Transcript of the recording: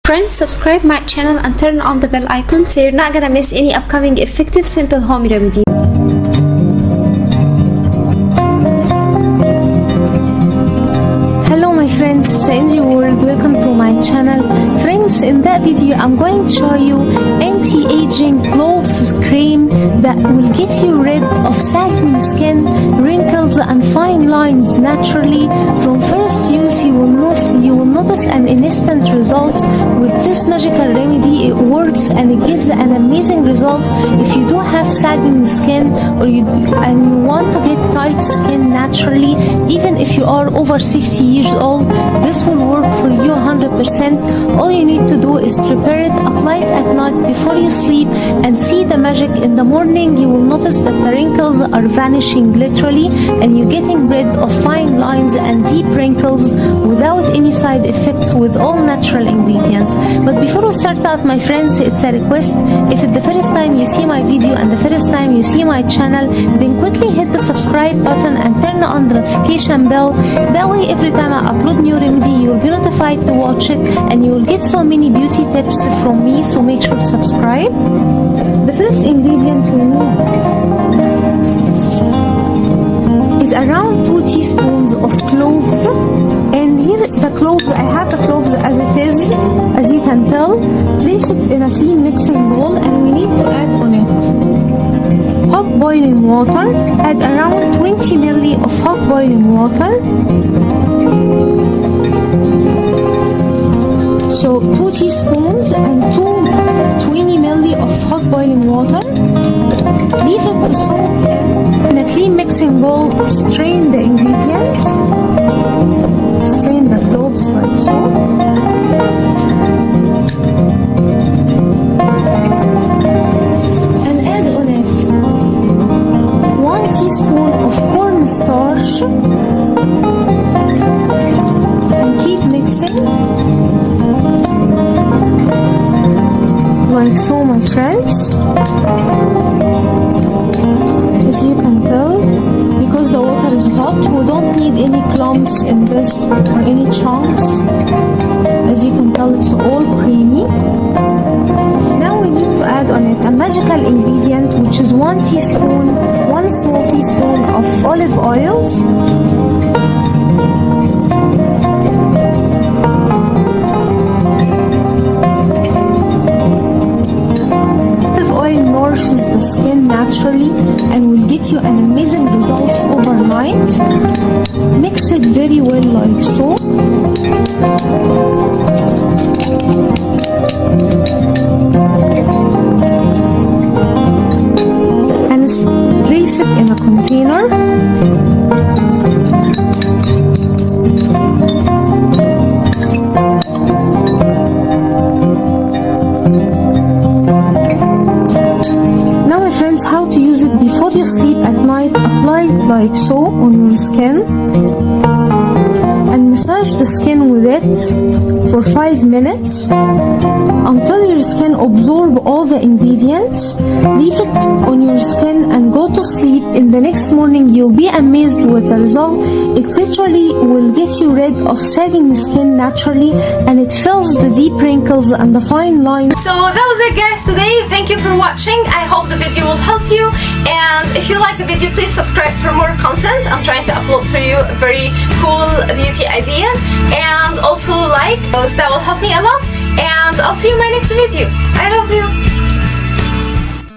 Friends, subscribe my channel and turn on the bell icon so you're not gonna miss any upcoming effective simple home remedy. Hello my friends, it's Angie World. Welcome to my channel. Friends, in that video I'm going to show you anti-aging cloves cream that will get you rid of sagging skin, wrinkles and fine lines naturally. From first use you will notice an instant result with this magical remedy. It works and it gives an amazing result if you do have sagging skin or you want to get tight skin naturally. Even if you are over 60 years old, this will work for you 100%. All you need to do is prepare it, apply it at night before you sleep, and see the magic. In the morning you will notice that the wrinkles are vanishing literally, and you're getting rid of fine lines and deep wrinkles without any side effects, with all natural ingredients. But before we start out, my friends, it's a request. If it's the first time you see my video and the first time you see my channel, then quickly hit the subscribe button and turn on the notification bell. That way every time I upload new remedy you will be notified to watch it, and you will get so many beauty tips from me, so make sure to subscribe. The first ingredient we need is around 2 teaspoons of cloves, and here is the cloves. I have the cloves as it is, as you can tell. Place it in a clean mixing bowl, and we need to add on it hot boiling water. Add around 20 ml of hot boiling water. So 2 teaspoons and 20 ml of hot boiling water. Leave it to soak in a clean mixing bowl. Strain the ingredients. Strain the cloves like so. And add on it 1 teaspoon of cornstarch. And keep mixing. Like so, my friends. As you can tell, because the water is hot, we don't need any clumps in this or any chunks. As you can tell, it's all creamy. Now we need to add on it a magical ingredient, which is 1 small teaspoon of olive oil. Nourishes the skin naturally and will get you an amazing results overnight. Mix it very well like so. And place it in a container. How to use it before you sleep at night. Apply it like so on your skin and massage the skin with it for 5 minutes until your skin absorb all the ingredients. Leave it on your skin and go to sleep. In the next morning you'll be amazed with the result. It literally will get you rid of sagging skin naturally, and it fills the deep wrinkles and the fine lines. So that was it, guys, today. Thank you for watching. I hope the video will help you, and if you like the video, please subscribe for more content. I'm trying to upload for you very cool beauty ideas, and also like those. That will help me a lot, and I'll see you in my next video. I love you.